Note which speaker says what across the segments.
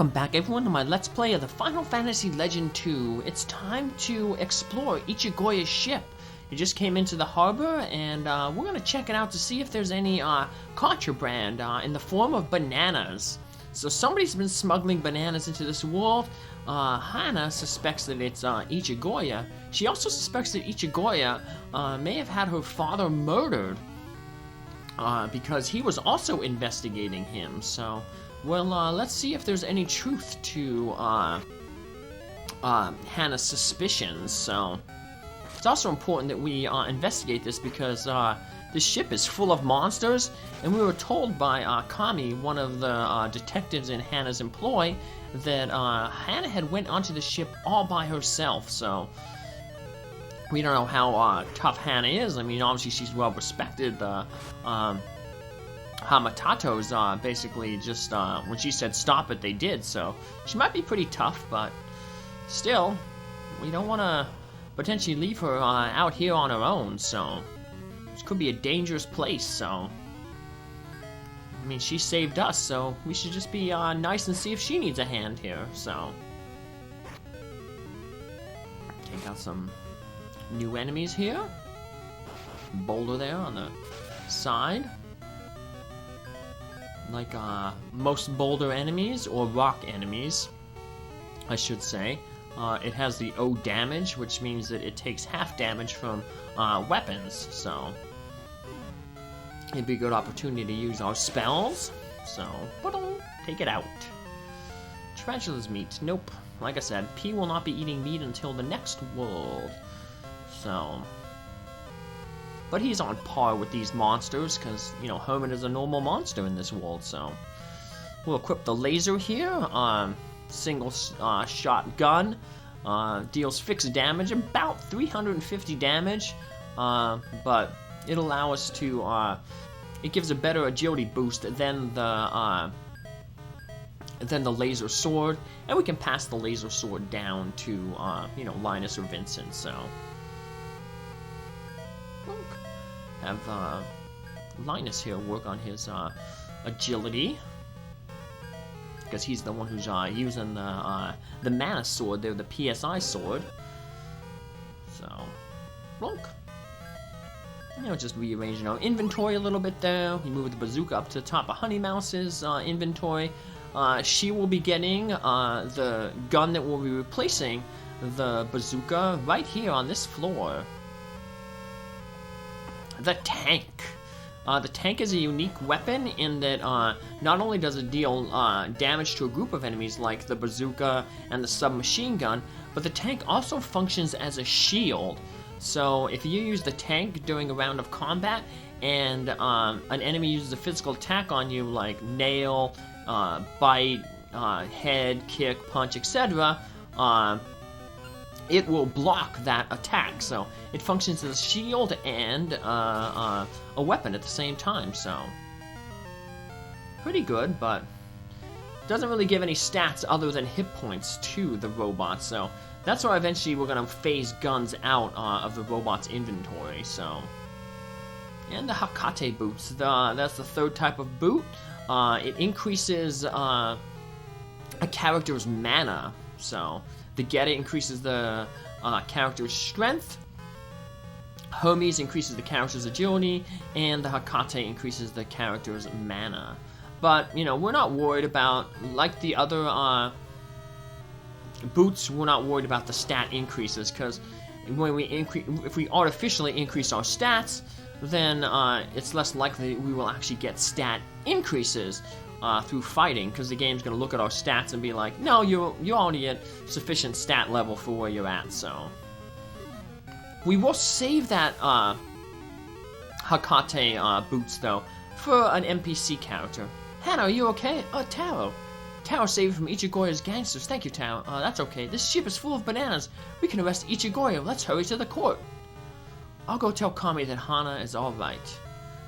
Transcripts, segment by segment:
Speaker 1: Welcome back everyone to my Let's Play of the Final Fantasy Legend 2. It's time to explore Echigoya's ship. It just came into the harbor and we're going to check it out to see if there's any contraband in the form of bananas. So somebody's been smuggling bananas into this world. Hana suspects that it's Echigoya. She also suspects that Echigoya may have had her father murdered because he was also investigating him. So, well, let's see if there's any truth to Hana's suspicions. So, it's also important that we investigate this because this ship is full of monsters, and we were told by Kami, one of the detectives in Hana's employ, that Hana had went onto the ship all by herself. So, we don't know how tough Hana is. I mean, obviously she's well respected. Hamatato's basically just, when she said stop it, they did, so she might be pretty tough, but still, we don't want to potentially leave her out here on her own, so this could be a dangerous place, so I mean, she saved us, so we should just be nice and see if she needs a hand here, so take out some new enemies here. Boulder there on the side. Like most boulder enemies, or rock enemies, I should say. It has the O damage, which means that it takes half damage from weapons, so it'd be a good opportunity to use our spells. So, take it out. Tarantula's meat. Nope. Like I said, P will not be eating meat until the next world. So, but he's on par with these monsters, because, you know, Herman is a normal monster in this world, so. We'll equip the laser here. Single shot gun. Deals fixed damage, about 350 damage. But it'll allow us to, it gives a better agility boost than the laser sword. And we can pass the laser sword down to, you know, Linus or Vincent, so. Have Linus here work on his agility, because he's the one who's using the mana sword there, the PSI sword. So, you know, just rearranging our inventory a little bit there. We move the bazooka up to the top of Honey Mouse's inventory. She will be getting the gun that will be replacing the bazooka right here on this floor. The tank. The tank is a unique weapon in that not only does it deal damage to a group of enemies like the bazooka and the submachine gun, but the tank also functions as a shield. So if you use the tank during a round of combat and an enemy uses a physical attack on you like nail, bite, head, kick, punch, etc., it will block that attack, so it functions as a shield and a weapon at the same time, so pretty good, but doesn't really give any stats other than hit points to the robot, so that's why eventually we're going to phase guns out of the robot's inventory, so. And the Hakate boots, that's the third type of boot. It increases a character's mana, so the Geta increases the character's strength, Hermes increases the character's agility, and the Hakate increases the character's mana. But, you know, we're not worried about, like the other boots, we're not worried about the stat increases, because when we if we artificially increase our stats, then it's less likely we will actually get stat increases through fighting, because the game's going to look at our stats and be like, no, you're already at sufficient stat level for where you're at, so. We will save that Hakate boots, though, for an NPC character. Hana, are you okay? Taro. Taro saved from Echigoya's gangsters. Thank you, Taro. That's okay. This ship is full of bananas. We can arrest Echigoya. Let's hurry to the court. I'll go tell Kami that Hana is alright.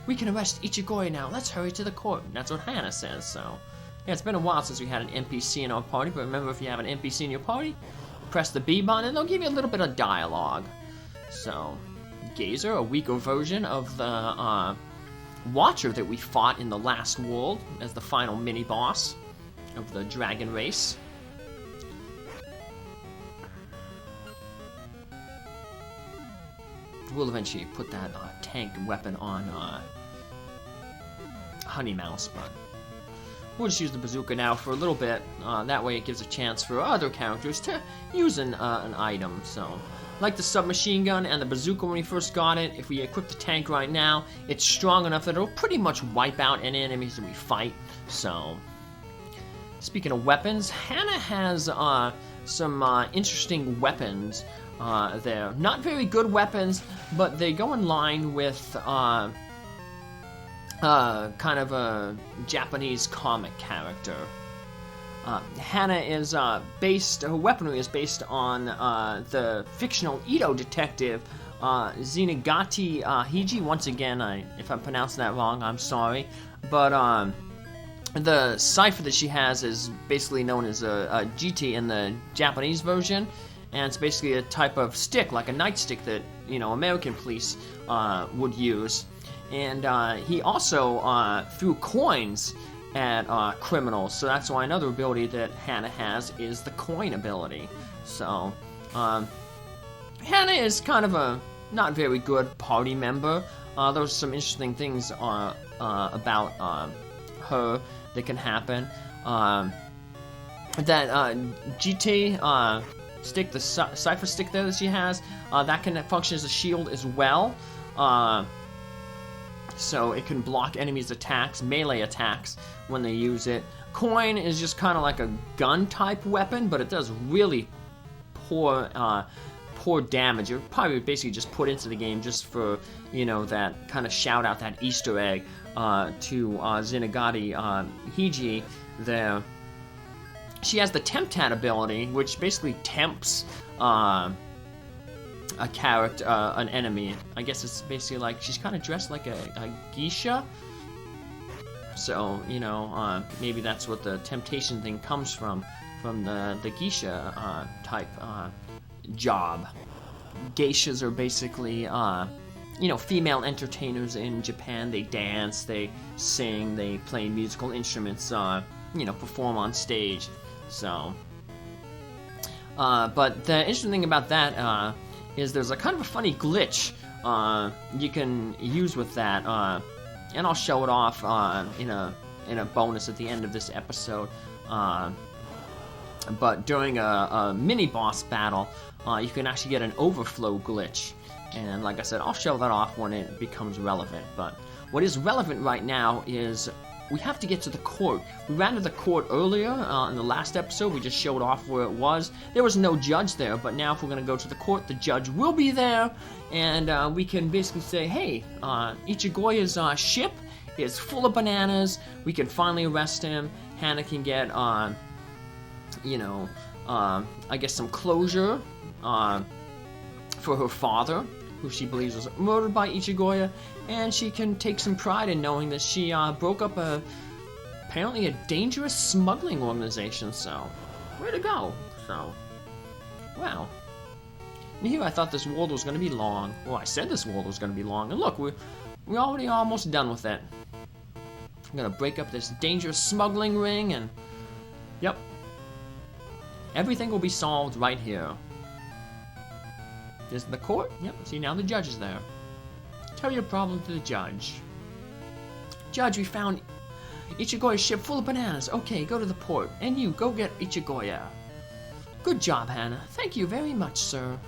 Speaker 1: We can arrest Echigoya now. Let's hurry to the court. That's what Hana says, so. Yeah, it's been a while since we had an NPC in our party, but remember, if you have an NPC in your party, press the B button and they'll give you a little bit of dialogue. So, Gazer, a weaker version of the Watcher that we fought in the last world as the final mini-boss. of the dragon race. We'll eventually put that tank weapon on Honey Mouse, but we'll just use the bazooka now for a little bit. That way it gives a chance for other characters to use an item. So, like the submachine gun and the bazooka when we first got it, if we equip the tank right now, it's strong enough that it'll pretty much wipe out any enemies that we fight. So, speaking of weapons, Hana has some interesting weapons there. Not very good weapons, but they go in line with kind of a Japanese comic character. Hana is her weaponry is based on the fictional Edo detective Zenigati Hiji. Once again, if I pronounced that wrong, I'm sorry. But the cipher that she has is basically known as a GT in the Japanese version. And it's basically a type of stick, like a nightstick that, American police would use. And he also threw coins at criminals, so that's why another ability that Hana has is the coin ability. So, Hana is kind of a not very good party member. There's some interesting things about her that can happen. That GT stick, the cipher stick there that she has, that can function as a shield as well. So it can block enemies' attacks, melee attacks, when they use it. Coin is just kind of like a gun-type weapon, but it does really poor damage. You're probably basically just put into the game just for, that kind of shout-out, that Easter egg to Zenigati Hiji there. She has the Temptat ability, which basically tempts a character, an enemy. I guess it's basically like she's kind of dressed like a geisha. So, maybe that's what the temptation thing comes from the geisha type job. Geishas are basically, female entertainers in Japan. They dance, they sing, they play musical instruments, perform on stage. So, but the interesting thing about that is there's a kind of a funny glitch you can use with that, and I'll show it off in a bonus at the end of this episode. But during a mini boss battle, you can actually get an overflow glitch, and like I said, I'll show that off when it becomes relevant. But what is relevant right now is we have to get to the court. We ran to the court earlier in the last episode. We just showed off where it was. There was no judge there, but now if we're going to go to the court, the judge will be there, and we can basically say, hey, Echigoya's ship is full of bananas. We can finally arrest him. Hana can get, I guess some closure for her father, who she believes was murdered by Echigoya, and she can take some pride in knowing that she broke up apparently a dangerous smuggling organization. So, way to go. So, wow. And here I thought this world was going to be long. Well, I said this world was going to be long, and look, we're already almost done with it. I'm going to break up this dangerous smuggling ring, and yep, everything will be solved right here. This is the court. Yep, see, now the judge is there. Tell your problem to the judge. Judge, we found Echigoya's ship full of bananas. Okay, go to the port. And you, go get Echigoya. Good job, Hana. Thank you very much, sir.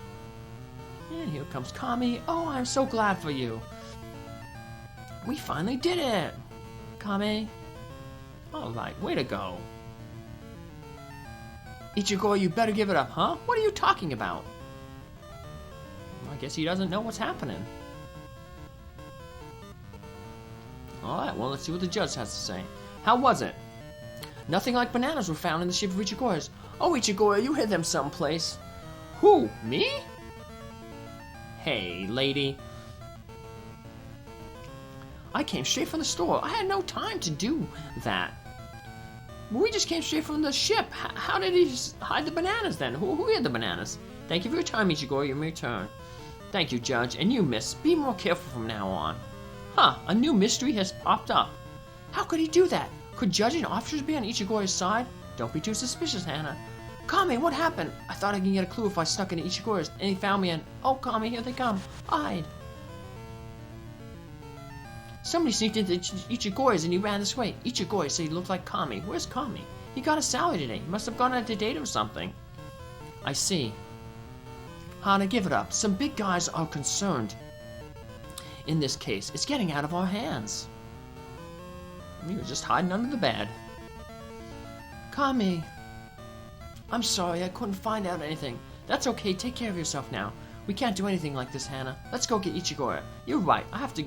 Speaker 1: And here comes Kami. Oh, I'm so glad for you. We finally did it. Kami. Alright, way to go. Echigoya, you better give it up, huh? What are you talking about? I guess he doesn't know what's happening. Alright, well, let's see what the judge has to say. How was it? Nothing like bananas were found in the ship of Echigoya's. Oh, Echigoya, you hid them someplace. Who? Me? Hey, lady. I came straight from the store. I had no time to do that. We just came straight from the ship. How did he just hide the bananas then? Who hid the bananas? Thank you for your time, Echigoya. Your turn. Thank you, Judge. And you, miss, be more careful from now on. Huh, a new mystery has popped up. How could he do that? Could Judge and officers be on Echigoya's side? Don't be too suspicious, Hana. Kami, what happened? I thought I could get a clue if I snuck into Ichigoya's, and he found me and... Oh, Kami, here they come. Hide. Somebody sneaked into Ichigoya's and he ran this way. Ichigoya said he looked like Kami. Where's Kami? He got a salary today. He must have gone out to date or something. I see. Hana, give it up. Some big guys are concerned. In this case, it's getting out of our hands. He was just hiding under the bed. Kami. I'm sorry, I couldn't find out anything. That's okay, take care of yourself now. We can't do anything like this, Hana. Let's go get Echigoya. You're right, I have to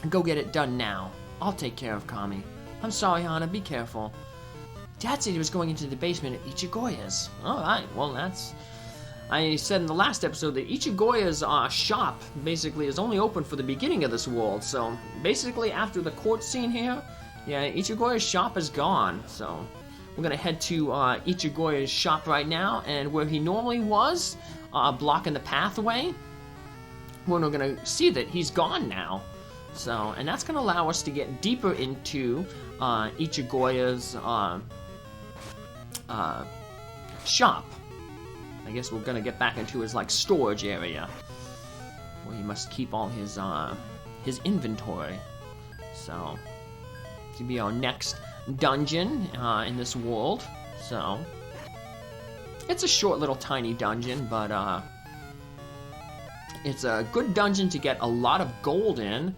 Speaker 1: go get it done now. I'll take care of Kami. I'm sorry, Hana, be careful. Dad said he was going into the basement at Ichigoya's. Alright, well that's... I said in the last episode that Ichigoya's shop basically is only open for the beginning of this world, so basically after the court scene here, yeah, Ichigoya's shop is gone, so we're gonna head to Ichigoya's shop right now, and where he normally was, blocking the pathway, we're gonna see that he's gone now. So, and that's gonna allow us to get deeper into Ichigoya's shop. I guess we're gonna get back into his like storage area, where he must keep all his inventory. So, this will be our next dungeon in this world. So, it's a short little tiny dungeon, but it's a good dungeon to get a lot of gold in.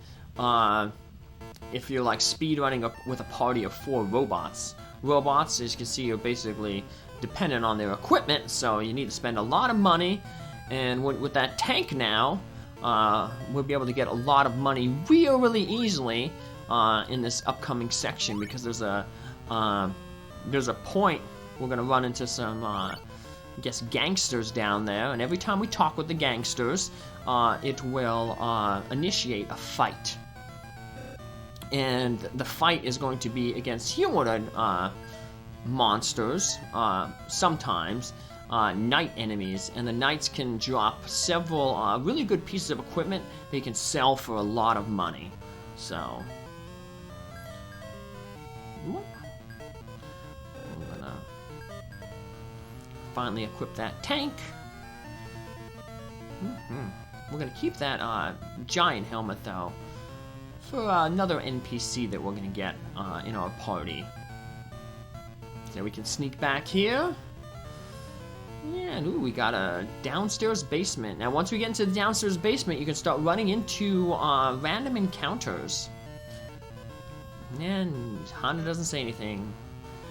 Speaker 1: If you're like speedrunning up with a party of 4 robots. Robots, as you can see, are basically dependent on their equipment, so you need to spend a lot of money, and with that tank now, we'll be able to get a lot of money really easily in this upcoming section, because there's a point we're gonna run into some I guess gangsters down there, and every time we talk with the gangsters, it will initiate a fight. And the fight is going to be against humanoid monsters, sometimes knight enemies, and the knights can drop several really good pieces of equipment they can sell for a lot of money. So I'm gonna finally equip that tank. We're gonna keep that giant helmet though for another NPC that we're gonna get in our party. So we can sneak back here. Yeah, and ooh, we got a downstairs basement. Now once we get into the downstairs basement, you can start running into random encounters. And Hana doesn't say anything.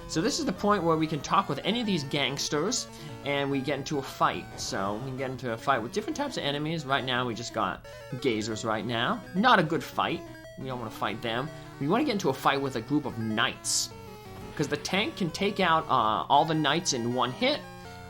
Speaker 1: So this is the point where we can talk with any of these gangsters, and we get into a fight. So we can get into a fight with different types of enemies. Right now we just got gazers right now. Not a good fight. We don't want to fight them. We want to get into a fight with a group of knights, because the tank can take out all the knights in one hit.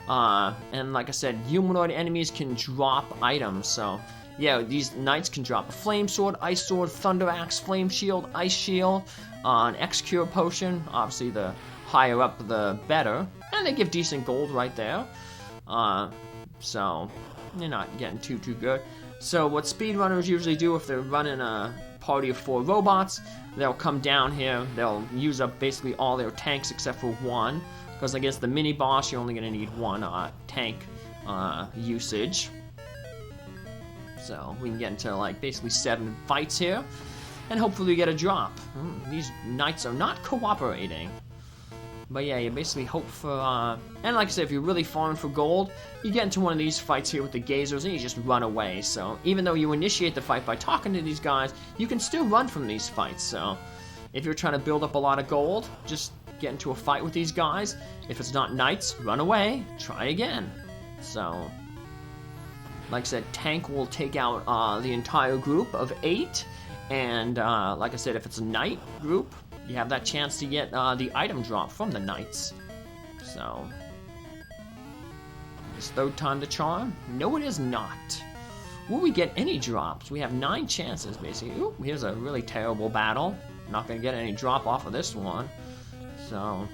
Speaker 1: And like I said, humanoid enemies can drop items. So yeah, these knights can drop a flame sword, ice sword, thunder axe, flame shield, ice shield, an X-Cure potion. Obviously the higher up the better, and they give decent gold right there. So they're not getting too good. So what speedrunners usually do if they're running a party of 4 robots, they'll come down here, they'll use up basically all their tanks except for one, because I guess the mini boss you're only going to need 1 tank usage. So we can get into like basically 7 fights here, and hopefully get a drop. These knights are not cooperating. But yeah, you basically hope for, and like I said, if you're really farming for gold, you get into one of these fights here with the gazers and you just run away. So even though you initiate the fight by talking to these guys, you can still run from these fights. So if you're trying to build up a lot of gold, just get into a fight with these guys. If it's not knights, run away, try again. So, like I said, tank will take out the entire group of 8. And like I said, if it's a knight group, you have that chance to get the item drop from the knights. So, is 3rd time the charm? No, it is not. Will we get any drops? We have 9 chances, basically. Ooh, here's a really terrible battle. Not gonna get any drop off of this one. So,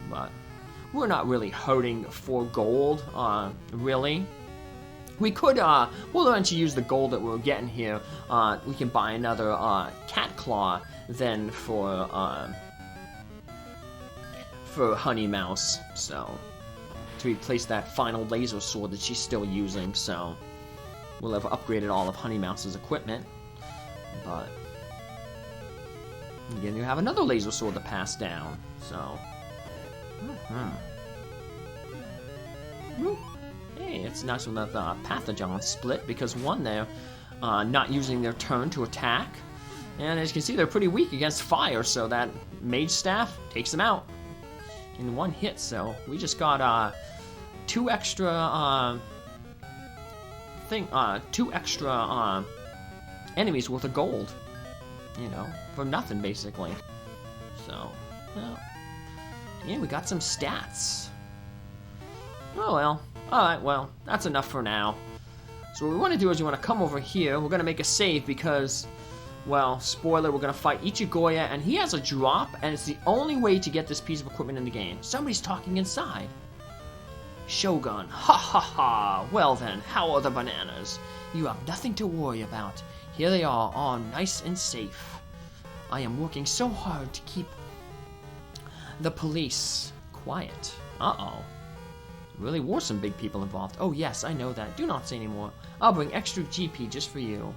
Speaker 1: but we're not really hurting for gold, really. We could, we'll learn to use the gold that we're getting here. We can buy another cat claw then for for Honey Mouse, so to replace that final laser sword that she's still using, so we'll have upgraded all of Honey Mouse's equipment, but again, you have another laser sword to pass down, so hey, it's nice when the Pathogens split, because one, they're not using their turn to attack, and as you can see, they're pretty weak against fire, so that Mage Staff takes them out in one hit. So we just got two extra enemies worth of gold, you know, for nothing basically. So, well, yeah, we got some stats. Oh well, alright, well, that's enough for now. So what we want to do is we want to come over here. We're going to make a save because, well, spoiler, we're going to fight Echigoya, and he has a drop, and it's the only way to get this piece of equipment in the game. Somebody's talking inside. Shogun, ha ha ha. Well then, how are the bananas? You have nothing to worry about. Here they are, all nice and safe. I am working so hard to keep the police quiet. Uh-oh. Really were some big people involved. Oh yes, I know that. Do not say anymore. I'll bring extra GP just for you.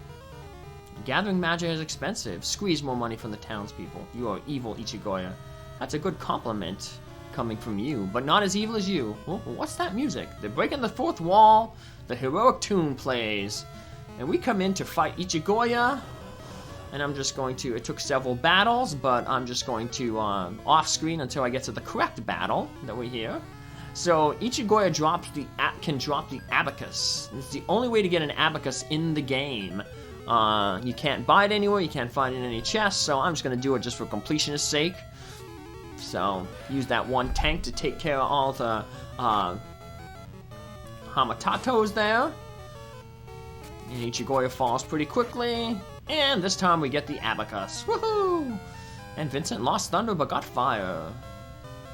Speaker 1: Gathering magic is expensive. Squeeze more money from the townspeople. You are evil, Echigoya. That's a good compliment coming from you, but not as evil as you. Oh, what's that music? They're breaking the fourth wall. The heroic tune plays. And we come in to fight Echigoya. And I'm just going to, it took several battles, but I'm just going to off screen until I get to the correct battle that we hear. So Echigoya can drop the abacus. It's the only way to get an abacus in the game. You can't buy it anywhere, you can't find it in any chests, so I'm just going to do it just for completionist sake. So, use that one tank to take care of all the Hamatatos there. And Echigoya falls pretty quickly. And this time we get the abacus. Woohoo! And Vincent lost thunder but got fire.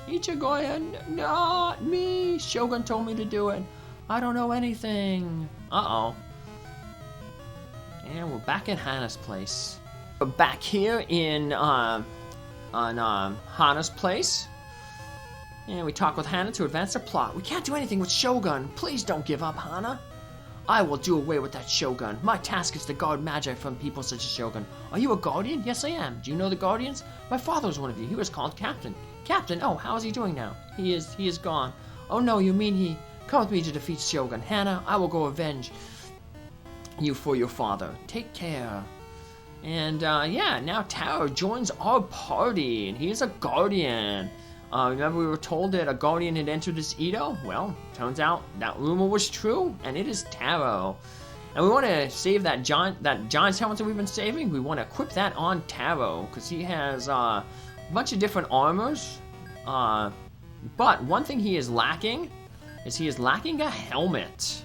Speaker 1: Echigoya, not me! Shogun told me to do it. I don't know anything. Uh-oh. And we're back at Hana's place. We're back here in Hana's place. And we talk with Hana to advance the plot. We can't do anything with Shogun. Please don't give up, Hana. I will do away with that Shogun. My task is to guard magic from people such as Shogun. Are you a guardian? Yes, I am. Do you know the guardians? My father was one of you. He was called Captain. Captain? Oh, how is he doing now? He is gone. Oh no, you mean he... Come with me to defeat Shogun. Hana, I will go avenge you for your father. Take care. And, yeah, now Taro joins our party, and he is a guardian. Remember we were told that a guardian had entered this Edo? Well, turns out that rumor was true, and it is Taro. And we want to save that giant's helmet that we've been saving. We want to equip that on Taro, because he has a bunch of different armors. But one thing he is lacking is he is lacking a helmet.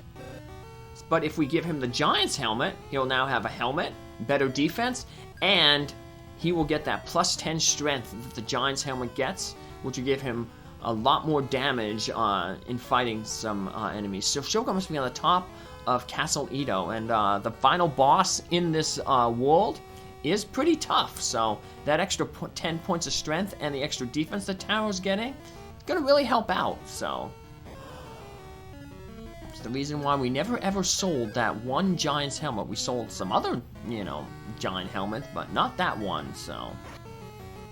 Speaker 1: But if we give him the giant's helmet, he'll now have a helmet, better defense, and he will get that plus 10 strength that the giant's helmet gets, which will give him a lot more damage in fighting some enemies. So Shogun must be on the top of Castle Edo, and the final boss in this world is pretty tough. So that extra 10 points of strength and the extra defense that Taro's getting is going to really help out. So it's the reason why we never ever sold that one giant's helmet. We sold some other, giant helmets, but not that one. So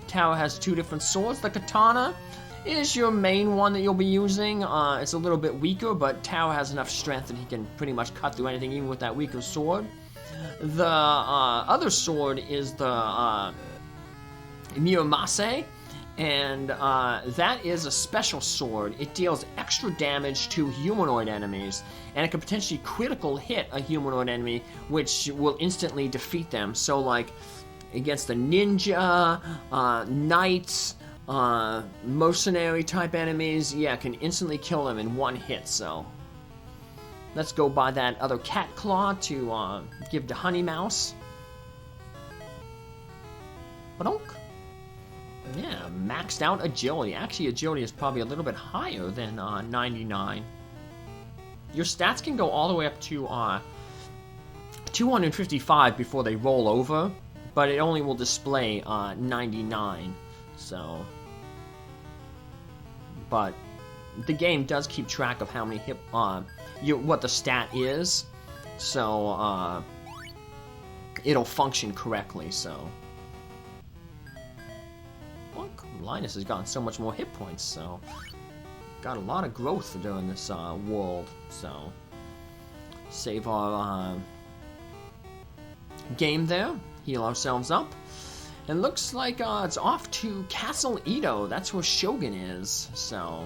Speaker 1: Taro has two different swords. The katana is your main one that you'll be using. It's a little bit weaker, but Taro has enough strength that he can pretty much cut through anything, even with that weaker sword. The other sword is the Miramase, and that is a special sword. It deals extra damage to humanoid enemies, and it can potentially critical hit a humanoid enemy, which will instantly defeat them. So, like, against the ninja, knights, mercenary type enemies, yeah, can instantly kill them in one hit. So let's go buy that other cat claw to give to Honey Mouse. Badonk. Yeah, maxed out agility. Actually, agility is probably a little bit higher than 99. Your stats can go all the way up to 255 before they roll over, but it only will display 99. So but the game does keep track of how many hit, what the stat is, so, it'll function correctly, so. Well, Linus has gotten so much more hit points, so. Got a lot of growth during this, world, so. Save our, game there, heal ourselves up. And looks like it's off to Castle Edo. That's where Shogun is. So,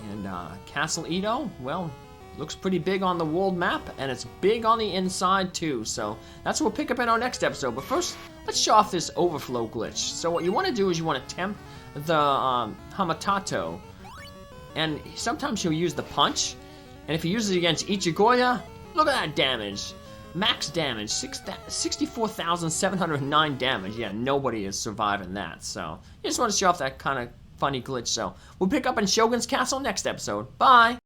Speaker 1: and Castle Edo, well, looks pretty big on the world map, and it's big on the inside too. So that's what we'll pick up in our next episode. But first, let's show off this overflow glitch. So what you want to do is you want to tempt the Hamatato, and sometimes he'll use the punch. And if he uses it against Echigoya, look at that damage. Max damage, 64,709 damage. Yeah, nobody is surviving that. So, I just want to show off that kind of funny glitch. So, we'll pick up in Shogun's Castle next episode. Bye!